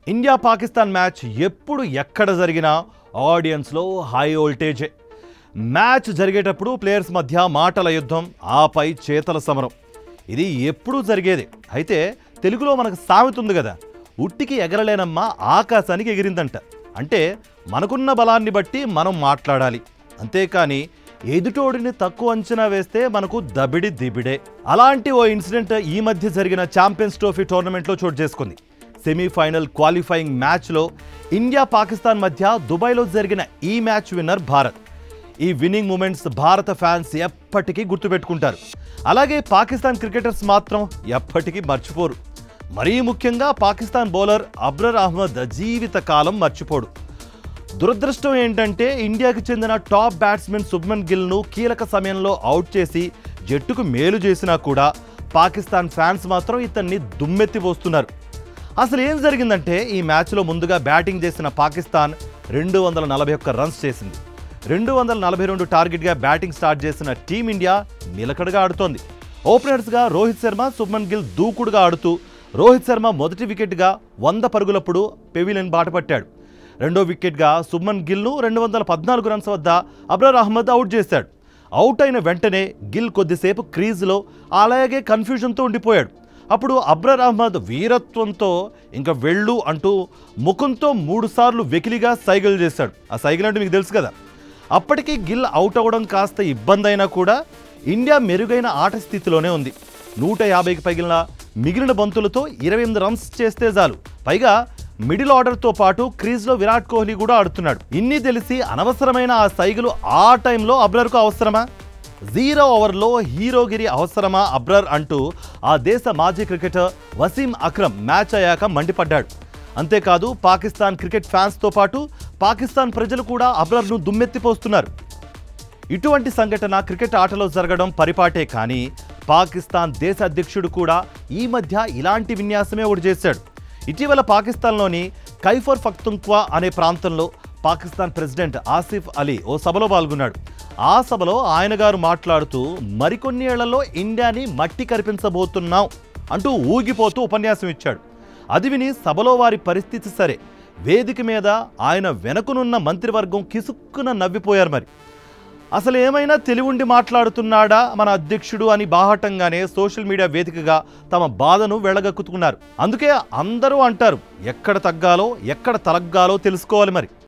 India Pakistan match ఎప్పుడు ఎక్కడ జరిగినా ఆడియన్స్లో హై వోల్టేజే. మ్యాచ్ జరిగేటప్పుడు ప్లేయర్స్ మధ్య మాటల యుద్ధం, ఆపై చేతల సమరం. ఇది ఎప్పుడూ జరిగేది. అయితే తెలుగులో మనకు సామెత ఉంది కదా, ఉట్టికి ఎగరలేనమ్మ ఆకాశానికి ఎగిరిందంట. అంటే మనకున్న బలాన్ని బట్టి మనం మాట్లాడాలి, అంతేకాని ఎదుటోడిని తక్కువ అంచనా వేస్తే మనకు దబిడి దిబిడే. అలాంటి ఓ ఇన్సిడెంట్ ఈ మధ్య జరిగిన ఛాంపియన్స్ ట్రోఫీ టోర్నమెంట్లో చోటు చేసుకుంది. సెమీఫైనల్ క్వాలిఫైయింగ్ మ్యాచ్లో ఇండియా పాకిస్తాన్ మధ్య దుబాయ్లో జరిగిన ఈ మ్యాచ్ విన్నర్ భారత్. ఈ విన్నింగ్ మూమెంట్స్ భారత ఫ్యాన్స్ ఎప్పటికీ గుర్తుపెట్టుకుంటారు. అలాగే పాకిస్తాన్ క్రికెటర్స్ మాత్రం ఎప్పటికీ మర్చిపోరు. మరీ ముఖ్యంగా పాకిస్తాన్ బౌలర్ అబ్రర్ అహ్మద్ జీవితకాలం మర్చిపోడు. దురదృష్టం ఏంటంటే ఇండియాకి చెందిన టాప్ బ్యాట్స్మెన్ శుభ్మన్ గిల్ను కీలక సమయంలో అవుట్ చేసి జట్టుకు మేలు చేసినా కూడా పాకిస్తాన్ ఫ్యాన్స్ మాత్రం ఇతన్ని దుమ్మెత్తిపోస్తున్నారు. అసలు ఏం జరిగిందంటే, ఈ మ్యాచ్లో ముందుగా బ్యాటింగ్ చేసిన పాకిస్తాన్ 241 రన్స్ చేసింది. 242 టార్గెట్గా బ్యాటింగ్ స్టార్ట్ చేసిన టీమిండియా నిలకడగా ఆడుతోంది. ఓపెనర్స్గా రోహిత్ శర్మ, శుభ్మన్ గిల్ దూకుడుగా ఆడుతూ రోహిత్ శర్మ మొదటి వికెట్గా 100 పరుగులప్పుడు పెవిలియన్ బాట పట్టాడు. రెండో వికెట్గా శుభ్మన్ గిల్ను 214 రన్స్ వద్ద అబ్రర్ అహ్మద్ అవుట్ చేశాడు. అవుట్ అయిన వెంటనే గిల్ కొద్దిసేపు క్రీజ్లో అలాగే కన్ఫ్యూజన్తో ఉండిపోయాడు. అప్పుడు అబ్రర్ అహ్మద్ వీరత్వంతో ఇంకా వెళ్ళు అంటూ ముఖంతో 3 సార్లు వెకిలిగా సైగలు చేశాడు. ఆ సైగలు అంటే మీకు తెలుసు కదా. అప్పటికీ గిల్ అవుట్ అవ్వడం కాస్త ఇబ్బంది అయినా కూడా ఇండియా మెరుగైన ఆట స్థితిలోనే ఉంది. 150కి పైన మిగిలిన బంతులతో 28 రన్స్ చేస్తే చాలు. పైగా మిడిల్ ఆర్డర్తో పాటు క్రీజ్లో విరాట్ కోహ్లీ కూడా ఆడుతున్నాడు. ఇన్ని తెలిసి అనవసరమైన ఆ సైగలు ఆ టైంలో అబ్రర్కు అవసరమా? 0 ఓవర్లో హీరోగిరి అవసరమా అబ్రర్ అంటూ ఆ దేశ మాజీ క్రికెటర్ వసీం అక్రమ్ మ్యాచ్ అయ్యాక మండిపడ్డాడు. అంతేకాదు పాకిస్తాన్ క్రికెట్ ఫ్యాన్స్తో పాటు పాకిస్తాన్ ప్రజలు కూడా అబ్రర్ను దుమ్మెత్తిపోస్తున్నారు. ఇటువంటి సంఘటన క్రికెట్ ఆటలో జరగడం పరిపాటే, కానీ పాకిస్తాన్ దేశ అధ్యక్షుడు కూడా ఈ మధ్య ఇలాంటి విన్యాసమే ఒకటి చేశాడు. ఇటీవల పాకిస్తాన్లోని ఖైబర్ పఖ్తూన్ఖ్వా అనే ప్రాంతంలో పాకిస్తాన్ ప్రెసిడెంట్ ఆసిఫ్ అలీ ఓ సభలో పాల్గొన్నాడు. ఆ సభలో ఆయన గారు మాట్లాడుతూ మరికొన్ని ఏళ్లలో ఇండియాని మట్టి కరిపించబోతున్నాం అంటూ ఊగిపోతూ ఉపన్యాసం ఇచ్చాడు. అది విని సభలో వారి పరిస్థితి సరే, వేదిక మీద ఆయన వెనకనున్న మంత్రివర్గం కిసుక్కున నవ్విపోయారు. మరి అసలు ఏమైనా తెలివుండి మాట్లాడుతున్నాడా మన అధ్యక్షుడు అని బాహటంగానే సోషల్ మీడియా వేదికగా తమ బాధను వెళ్ళగక్కుతున్నారు. అందుకే అందరూ అంటారు, ఎక్కడ తగ్గాలో ఎక్కడ తలగ్గాలో తెలుసుకోవాలి మరి.